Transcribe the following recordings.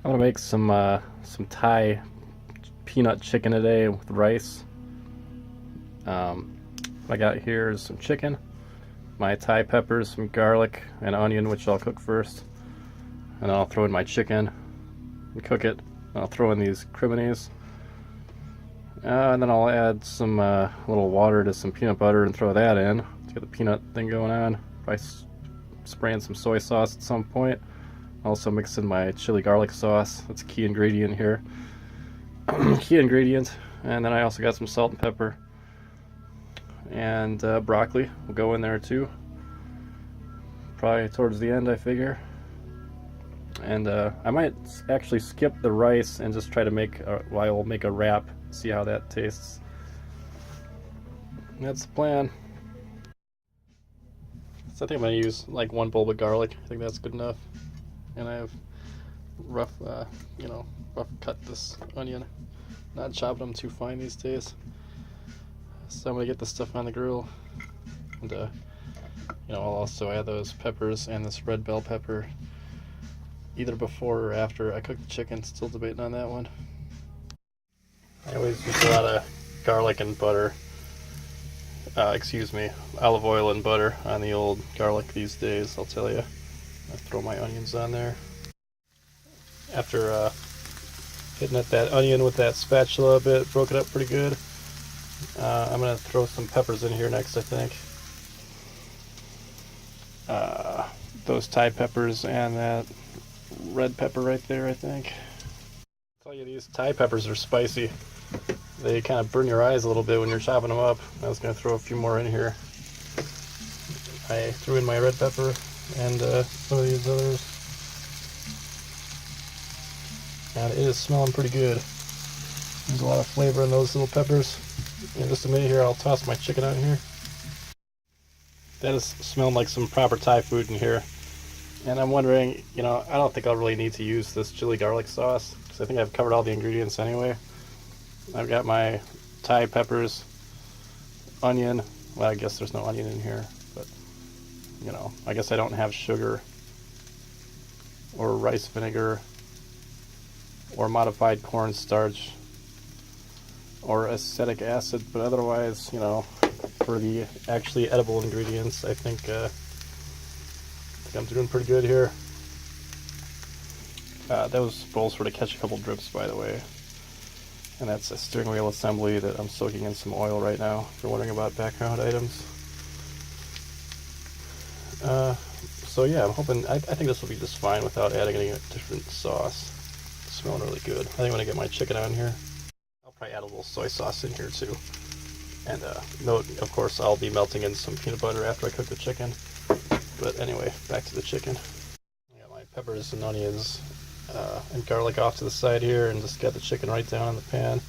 I'm gonna make some Thai peanut chicken today with rice. Um, what I got here is some chicken, my Thai peppers, some garlic, and onion, which I'll cook first, and then I'll throw in my chicken and cook it. I'll throw in these criminies, and then I'll add some little water to some peanut butter and throw that in to get the peanut thing going on. Probably spray in some soy sauce at some point. Also mix in my chili garlic sauce. That's a key ingredient here. Key ingredient. And then I also got some salt and pepper. And broccoli will go in there too. Probably towards the end, I figure. And I might actually skip the rice and just try to make I'll make a wrap. See how that tastes. That's the plan. So I think I'm gonna use like one bulb of garlic. I think that's good enough. And I have rough cut this onion. Not chopping them too fine these days. So I'm gonna get this stuff on the grill, and I'll also add those peppers and this red bell pepper either before or after I cook the chicken. Still debating on that one. I always use a lot of garlic and butter. Olive oil and butter on the old garlic these days, I'll tell you. I throw my onions on there. After hitting at that onion with that spatula a bit, broke it up pretty good. I'm going to throw some peppers in here next, I think. Those Thai peppers and that red pepper right there, I think. I'll tell you, these Thai peppers are spicy. They kind of burn your eyes a little bit when you're chopping them up. I was going to throw a few more in here. I threw in my red pepper and some of these others. And it is smelling pretty good. There's a lot of flavor in those little peppers. In just a minute here, I'll toss my chicken out here. That is smelling like some proper Thai food in here. And I'm wondering, I don't think I'll really need to use this chili garlic sauce, because I think I've covered all the ingredients anyway. I've got my Thai peppers, onion. Well, I guess there's no onion in here, but, I guess I don't have sugar or rice vinegar or modified cornstarch or acetic acid, but otherwise, for the actually edible ingredients, I think I'm doing pretty good here. Those bowls were to catch a couple drips, by the way. And that's a steering wheel assembly that I'm soaking in some oil right now, if you're wondering about background items. So yeah, I'm hoping, I think this will be just fine without adding any different sauce. It's smelling really good. I think when I get my chicken on here, I'll probably add a little soy sauce in here too. And note, of course, I'll be melting in some peanut butter after I cook the chicken. But anyway, back to the chicken. I got my peppers and onions and garlic off to the side here, and just got the chicken right down in the pan.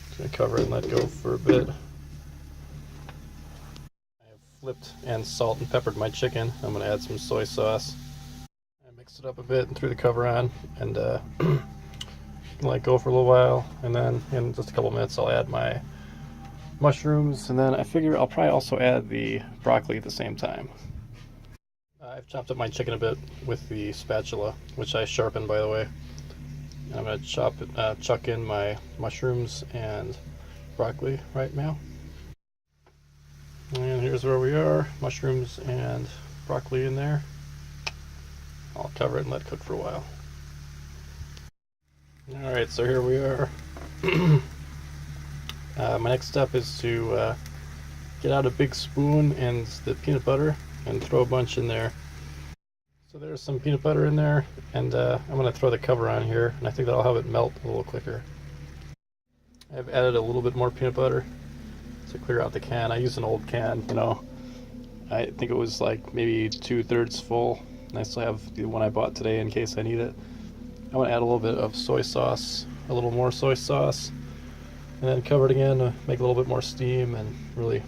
Just gonna cover it and let go for a bit. I have flipped and salt and peppered my chicken. I'm gonna add some soy sauce. I mixed it up a bit and threw the cover on, and let go for a little while, and then in just a couple minutes I'll add my mushrooms, and then I figure I'll probably also add the broccoli at the same time. I've chopped up my chicken a bit with the spatula, which I sharpened, by the way. I'm going to chuck in my mushrooms and broccoli right now. And here's where we are, mushrooms and broccoli in there. I'll cover it and let it cook for a while. Alright, so here we are. My next step is to get out a big spoon and the peanut butter and throw a bunch in there. So there's some peanut butter in there, and I'm going to throw the cover on here, and I think that'll have it melt a little quicker. I've added a little bit more peanut butter to clear out the can. I use an old can, I think it was like maybe 2/3 full, and I still have the one I bought today in case I need it. I want to add a little bit of soy sauce, a little more soy sauce, and then cover it again to make a little bit more steam and really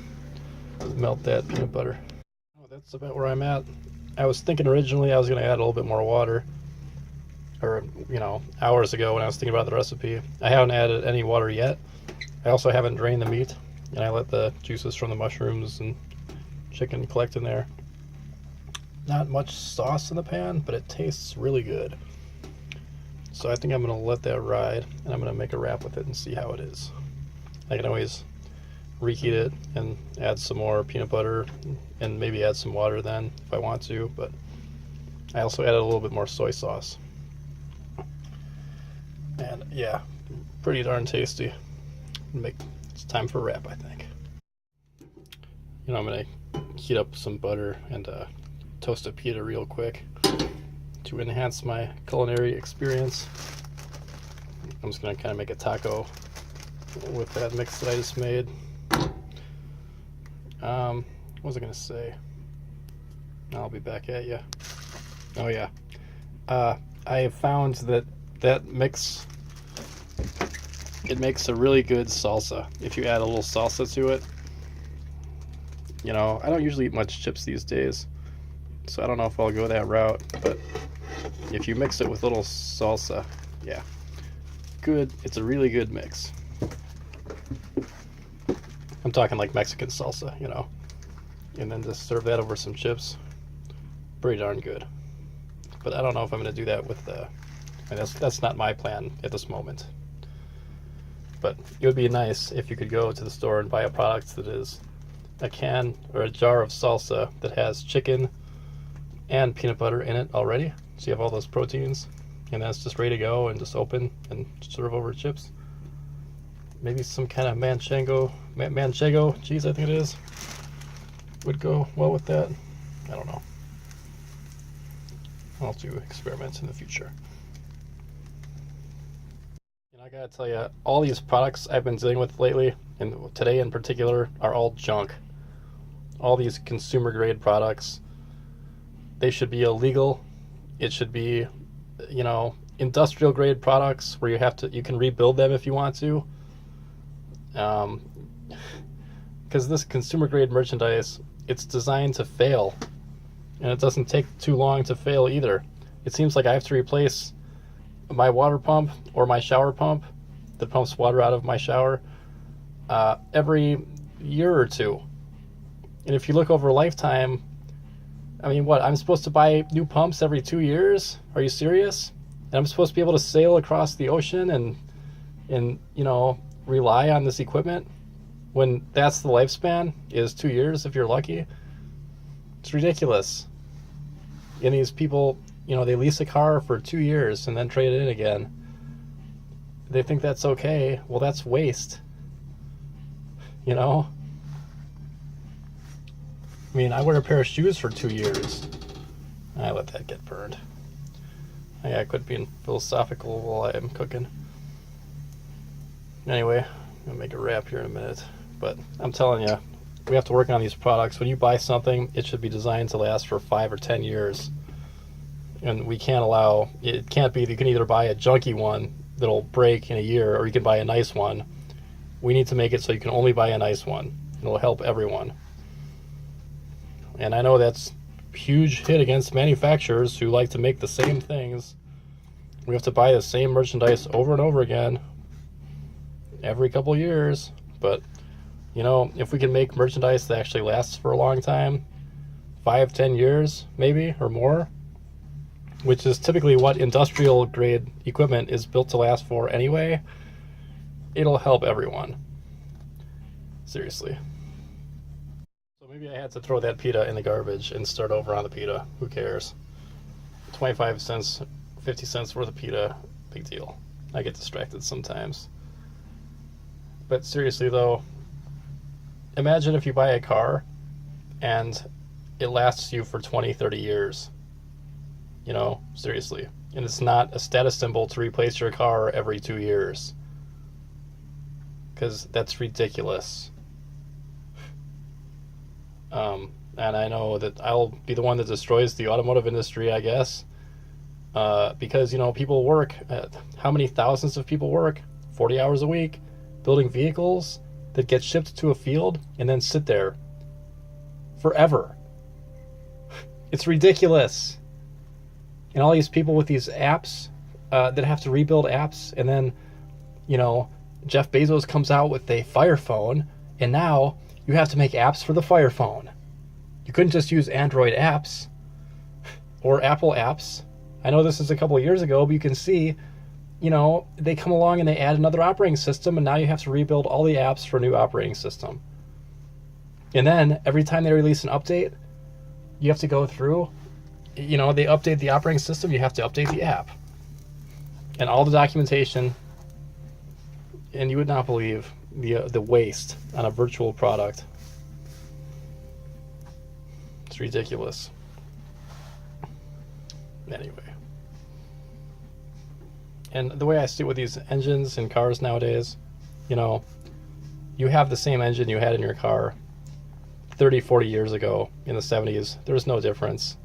melt that peanut butter. Oh, that's about where I'm at. I was thinking originally I was going to add a little bit more water, or, hours ago when I was thinking about the recipe. I haven't added any water yet. I also haven't drained the meat, and I let the juices from the mushrooms and chicken collect in there. Not much sauce in the pan, but it tastes really good. So I think I'm going to let that ride, and I'm going to make a wrap with it and see how it is. I can always reheat it and add some more peanut butter and maybe add some water then if I want to, but I also added a little bit more soy sauce. And yeah, pretty darn tasty. It's time for a wrap, I think. You know, I'm going to heat up some butter and toast a pita real quick to enhance my culinary experience. I'm just going to kind of make a taco with that mix that I just made. What was I going to say? I'll be back at you. Oh yeah. I have found that mix, it makes a really good salsa if you add a little salsa to it. You know, I don't usually eat much chips these days, so I don't know if I'll go that route, but if you mix it with a little salsa, yeah, good. It's a really good mix. I'm talking like Mexican salsa, you know, and then just serve that over some chips. Pretty darn good. But I don't know if I'm going to do that with I mean, that's not my plan at this moment. But it would be nice if you could go to the store and buy a product that is a can or a jar of salsa that has chicken and peanut butter in it already. So you have all those proteins, and that's just ready to go and just open and serve over chips. Maybe some kind of manchego cheese, I think it is, would go well with that. I don't know. I'll do experiments in the future. And I gotta tell you, all these products I've been dealing with lately, and today in particular, are all junk. All these consumer grade products, they should be illegal. It should be, you know, industrial grade products where you can rebuild them if you want to. Because this consumer grade merchandise, it's designed to fail, and it doesn't take too long to fail either. It seems like I have to replace my water pump or my shower pump that pumps water out of my shower every year or two. And if you look over a lifetime, I mean, what, I'm supposed to buy new pumps every 2 years? Are you serious? And I'm supposed to be able to sail across the ocean and you know, rely on this equipment when that's the lifespan is 2 years if you're lucky? It's ridiculous. And these people, you know, they lease a car for 2 years and then trade it in again. They think that's okay. Well, that's waste. You know? I mean, I wear a pair of shoes for 2 years. I let that get burned. I quit being philosophical while I'm cooking. Anyway, I'm gonna make a wrap here in a minute. But I'm telling you, we have to work on these products. When you buy something, it should be designed to last for 5 or 10 years. And we can't allow, it can't be that you can either buy a junky one that'll break in a year, or you can buy a nice one. We need to make it so you can only buy a nice one. It'll help everyone. And I know that's a huge hit against manufacturers who like to make the same things. We have to buy the same merchandise over and over again every couple years. But, you know, if we can make merchandise that actually lasts for a long time, 5-10 years maybe, or more, which is typically what industrial grade equipment is built to last for anyway, it'll help everyone. Seriously. So maybe I had to throw that pita in the garbage and start over on the pita. Who cares? 25 cents, 50 cents worth of pita, big deal. I get distracted sometimes. But seriously though, imagine if you buy a car and it lasts you for 20-30 years. You know, seriously. And it's not a status symbol to replace your car every 2 years. Because that's ridiculous. And I know that I'll be the one that destroys the automotive industry, I guess. Because, you know, people work, how many thousands of people work 40 hours a week building vehicles that get shipped to a field and then sit there forever. It's ridiculous. And all these people with these apps that have to rebuild apps, and then, you know, Jeff Bezos comes out with a Fire Phone, and now you have to make apps for the Fire Phone. You couldn't just use Android apps or Apple apps. I know this is a couple of years ago, but you can see you know, they come along and they add another operating system, and now you have to rebuild all the apps for a new operating system. And then every time they release an update, you have to go through, you know, they update the operating system, you have to update the app. And all the documentation, and you would not believe the waste on a virtual product. It's ridiculous. Anyway. And the way I see it with these engines in cars nowadays, you know, you have the same engine you had in your car 30, 40 years ago in the 70s. There's no difference,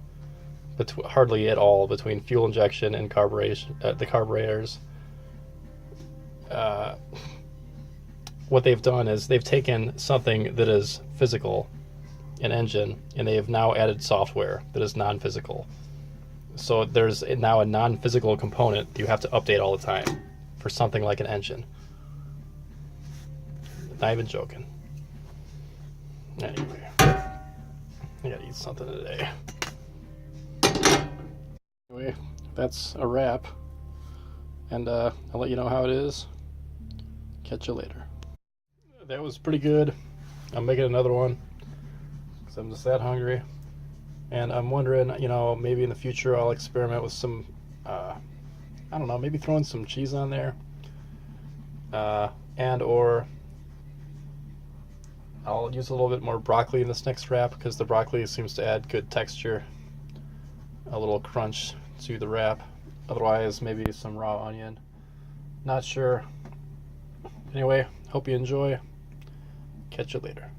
hardly at all, between fuel injection and carburation, the carburetors. What they've done is they've taken something that is physical, an engine, and they have now added software that is non-physical. So there's now a non-physical component that you have to update all the time for something like an engine. Not even joking. Anyway, I gotta eat something today. Anyway, that's a wrap. And I'll let you know how it is. Catch you later. That was pretty good. I'm making another one because I'm just that hungry. And I'm wondering, you know, maybe in the future I'll experiment with some, I don't know, maybe throwing some cheese on there. And or I'll use a little bit more broccoli in this next wrap because the broccoli seems to add good texture, a little crunch to the wrap. Otherwise, maybe some raw onion. Not sure. Anyway, hope you enjoy. Catch you later.